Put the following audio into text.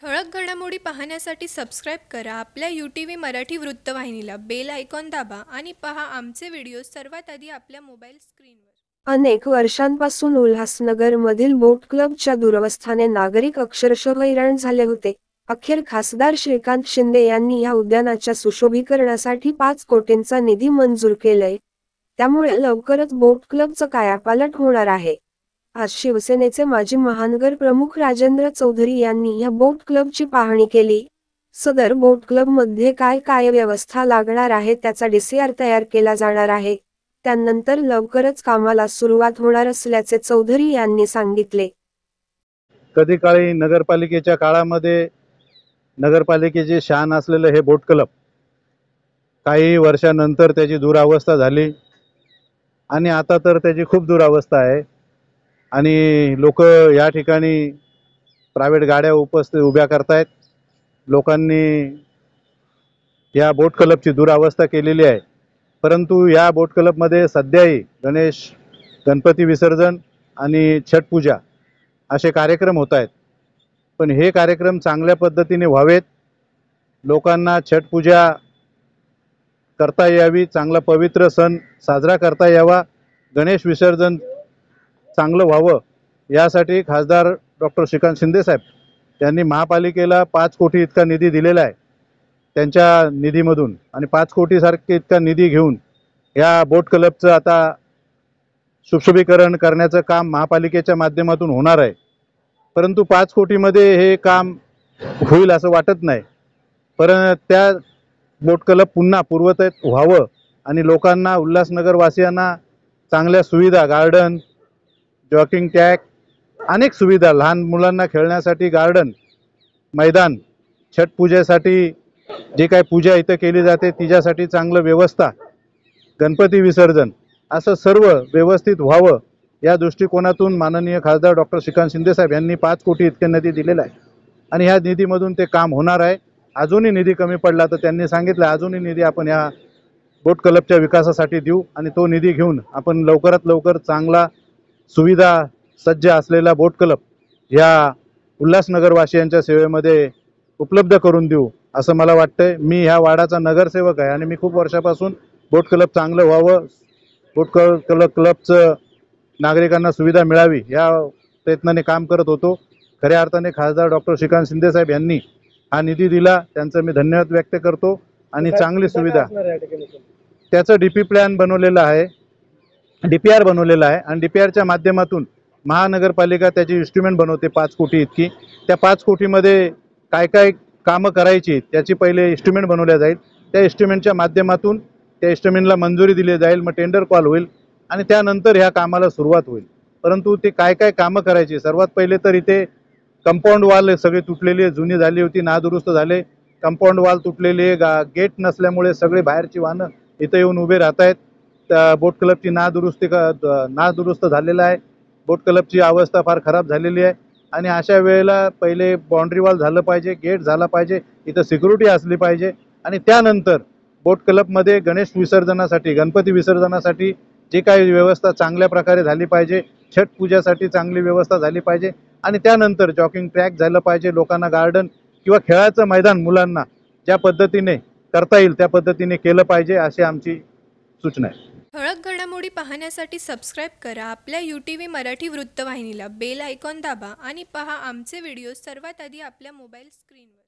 ठळक घडामोडी पाहण्यासाठी सबस्क्राईब करा आपल्या UTV मराठी वृत्तवाहिनीला. बेल आयकॉन दाबा आणि पहा आमचे व्हिडिओ सर्वात आधी आपल्या मोबाईल स्क्रीनवर. अनेक वर्षांपासून उल्हासनगरमधील बोट क्लबच्या दुरवस्थाने नागरिक अक्षरशः हैराण झाले होते. अखेर खासदार श्रीकांत शिंदे यांनी या उद्यानाच्या सुशोभीकरणासाठी 5 कोटींचा निधी मंजूर केलाय. त्यामुळे लवकरच बोट क्लबचं कायापालट होणार आहे. आज शिवसेनेचे माजी महानगर प्रमुख राजेंद्र चौधरी यांनी या बोट क्लबची पाहणी केली. सदर बोट क्लबमध्ये काय व्यवस्था लागणार आहे त्याचा DCR तयार केला जाणार आहे. त्यानंतर लवकरच कामाला सुरुवात होणार असल्याचे चौधरी यांनी सांगितले. कधी काळी नगरपालिकेच्या काळामध्ये नगरपालिकेची शान असलेलं हे बोट क्लब काही वर्षानंतर त्याची दुरावस्था झाली आणि आता तर त्याची खूप दुरावस्था आहे आणि लोक या ठिकाणी प्रायव्हेट गाड्या उभ्या करतायत. लोकांनी या बोट क्लबची दुरावस्था केलेली आहे. परंतु या बोट क्लबमध्ये सध्याही गणपती विसर्जन आणि छठ पूजा असे कार्यक्रम होत आहेत. पण हे कार्यक्रम चांगल्या पद्धतीने व्हावेत, लोकांना छठ पूजा करता यावी, चांगला पवित्र सण साजरा करता यावा, गणेश विसर्जन चांगलं व्हावं यासाठी खासदार डॉक्टर श्रीकांत शिंदे साहेब यांनी महापालिकेला 5 कोटी इतका निधी दिलेला आहे त्यांच्या निधीमधून. आणि 5 कोटीसारखे इतका निधी घेऊन या बोट क्लबचं आता सुशोभीकरण करण्याचं काम महापालिकेच्या माध्यमातून होणार आहे. परंतु 5 कोटीमध्ये हे काम होईल असं वाटत नाही. परंतु त्या बोट क्लब पुन्हा पूर्वतयात व्हावं आणि लोकांना, उल्हासनगरवासियांना चांगल्या सुविधा, गार्डन, जॉकिंग ट्रॅक, अनेक सुविधा, लहान मुलांना खेळण्यासाठी गार्डन, मैदान, छठ पूजेसाठी जे काही पूजा इथं केली जाते तिच्यासाठी चांगलं व्यवस्था, गणपती विसर्जन असं सर्व व्यवस्थित व्हावं या दृष्टिकोनातून माननीय खासदार डॉक्टर श्रीकांत शिंदे साहेब यांनी 5 कोटी इतके निधी दिलेला आहे आणि ह्या निधीमधून ते काम होणार आहे. अजूनही निधी कमी पडला तर त्यांनी सांगितलं अजूनही निधी आपण या बोट क्लबच्या विकासासाठी देऊ आणि तो निधी घेऊन आपण लवकरात लवकर चांगला सुविधा सज्ज असलेला बोट क्लब या उल्हासनगरवासियांच्या सेवेमध्ये उपलब्ध करून देऊ असं मला वाटतंय. मी ह्या वाडाचा नगरसेवक आहे आणि मी खूप वर्षापासून बोट क्लब चांगलं व्हावं, बोट क्लबचं नागरिकांना सुविधा मिळावी या प्रयत्नाने काम करत होतो. खऱ्या अर्थाने खासदार डॉक्टर श्रीकांत शिंदे साहेब यांनी हा निधी दिला, त्यांचं मी धन्यवाद व्यक्त करतो. आणि चांगली सुविधा त्याचं DP प्लॅन बनवलेला आहे, DPR बनवलेला आहे आणि DPRच्या माध्यमातून महानगरपालिका त्याची इन्स्ट्रुमेंट बनवते 5 कोटी इतकी. त्या 5 कोटीमध्ये काय कामं करायची त्याची पहिले इन्स्ट्रुमेंट बनवल्या जाईल. त्या इन्स्ट्रुमेंटच्या माध्यमातून त्या इन्स्ट्रुमेंटला मंजुरी दिली जाईल, मग टेंडर कॉल होईल आणि त्यानंतर ह्या कामाला सुरुवात होईल. परंतु ते काय कामं करायची, सर्वात पहिले तर इथे कंपाऊंड वॉल सगळी तुटलेली, जुनी झाली होती, नादुरुस्त झाले. कंपाऊंड वॉल तुटलेली, गेट नसल्यामुळे सगळे बाहेरची वाहनं इथं येऊन उभे राहत आहेत. त्या बोट क्लबची नादुरुस्त झालेलं आहे. बोट क्लबची अवस्था फार खराब झालेली आहे आणि अशा वेळेला पहिले बाउंड्री वॉल झालं पाहिजे, गेट झाला पाहिजे, इथं सिक्युरिटी असली पाहिजे आणि त्यानंतर बोट क्लबमध्ये गणेश विसर्जनासाठी, गणपती विसर्जनासाठी जे काही व्यवस्था चांगल्या प्रकारे झाली पाहिजे, छठ पूजासाठी चांगली व्यवस्था झाली पाहिजे आणि त्यानंतर जॉकिंग ट्रॅक झालं पाहिजे, लोकांना गार्डन किंवा खेळाचं मैदान मुलांना ज्या पद्धतीने करता येईल त्या पद्धतीने केलं पाहिजे अशी आमची सूचना आहे. ठळक घडामोडी पाहण्यासाठी सबस्क्राईब करा आपल्या UTV मराठी वृत्तवाहिनीला. बेल आयकॉन दाबा आणि पहा आमचे व्हिडिओ सर्वात आधी आपल्या मोबाईल स्क्रीनवर.